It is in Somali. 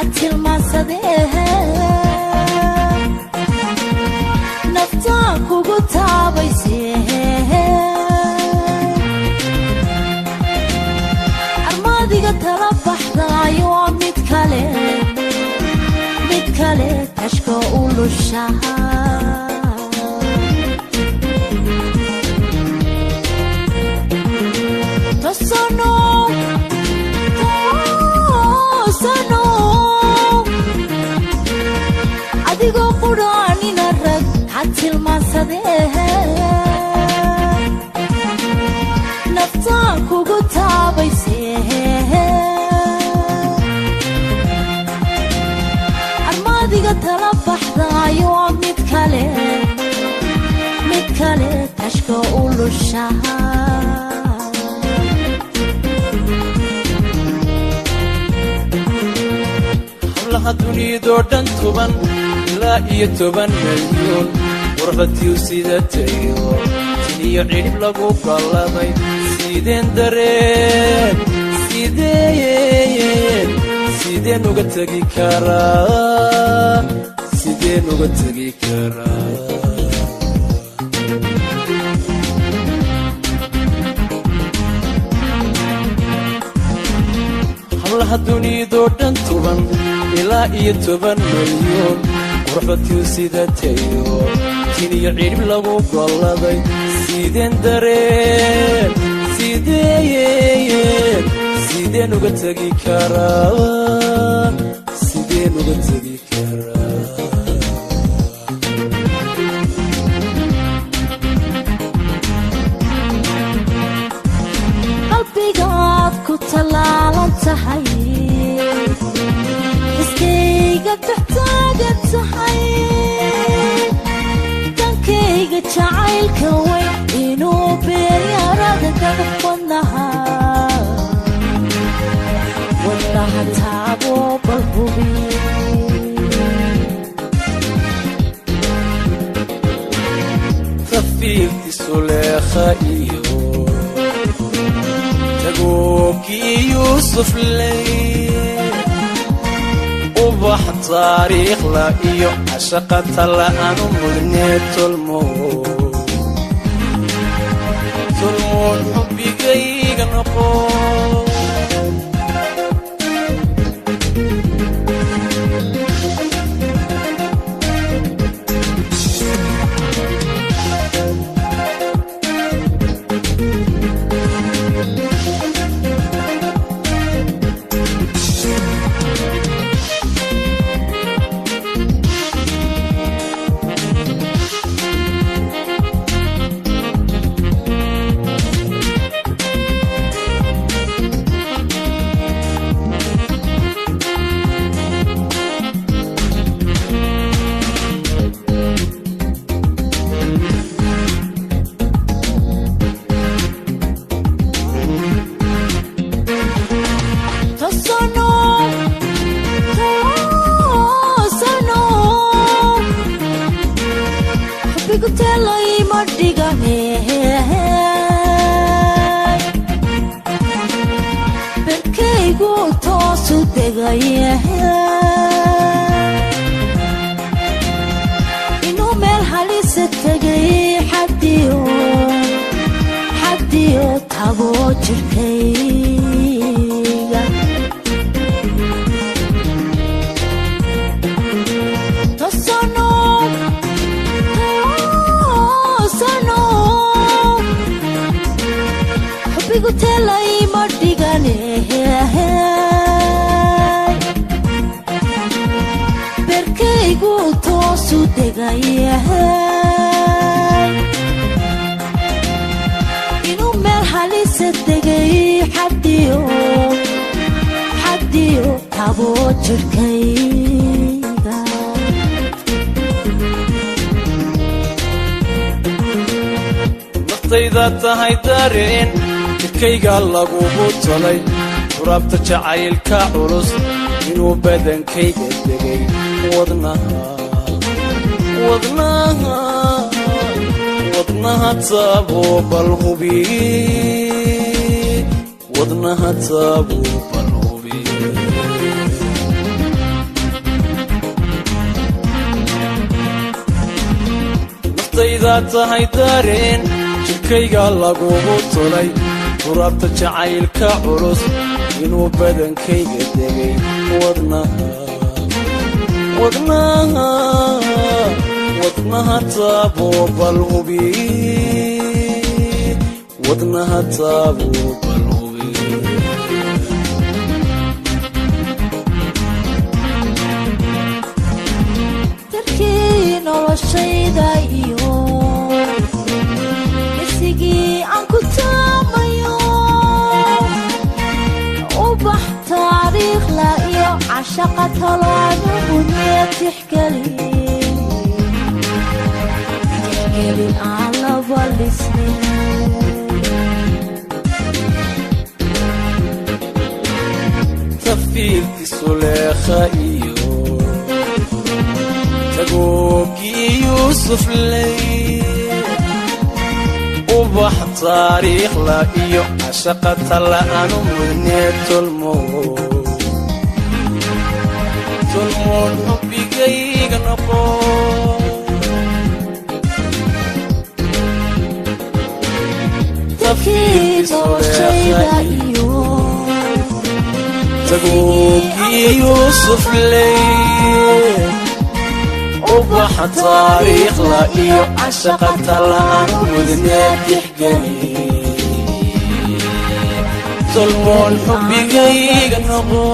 tilmaansadee naftaan kugu taabaysee armaadiga tala baxdaayo mid kale tashka u lushaha Toosane adigoo quraanina rag had tilmaansadee naftaan kugu taabaysee armaadiga tala baxdaayo mid kale tashka u lushaha hablaha dunidoo dhan tuban ilaa iyo 10 milyan qurbatiyu sidatayo tiniyo cirib lagu qalladay sideen dareen sideen uga tagi karaa hablaha dunidoo dhan tuban ilaa iyo 10 milyan qurbatiyu sidatayo tiniyo cirib lagu qalladay sideen dareen sideen uga tagi karaa qalbigaad ku talaalan tahay xiskaygaad taagan tahay tankayga jaceylka wayn inuu yarada wadnaha taabo bal hubi rafiiqdiisu leekha iyo tagookii yuusuf ley ubax taariikhla iyo cashaqa tala'aanu mudnee tolmoon xubigayga noqo berkaygu toosu degaya inuu meel halisa tegay xadiyo taabo jirkayga hubigu telay ma dhigane berkaygu toosu degaya inuu meel halisa tegay xadiyo taabo jirkayga naftayda tahay dareen jidkayga lagugu talay quraabta jacaylka culus inuu badankayga degay wadnaha taabo bal hubi wadnaha taabo bal hubi naftayda tahay dareen jidhkayga lagugu tulay turaabta jacaylka culus inuu badankayga degay wadnaha taabo bal hubi wadnaha taabo bal hubi darkii noloshayda iyo isigii aan ku taamayo ubax taariikh la iyo cashaqa talaana bunye tixgeli aan laba lisnin tafiirkiisu leekha iyo tagooggii yuusuf ley ubax taariikh la iyo cashaqa tala'aanu mudnee tolmoon hubigayga noqo tafiirkiisu leekha iyo tagooggii yuusuf ley ubax taariikh la iyo cashaqa tala'aanu mudnee tixgeli tolmoon hubigayga noqo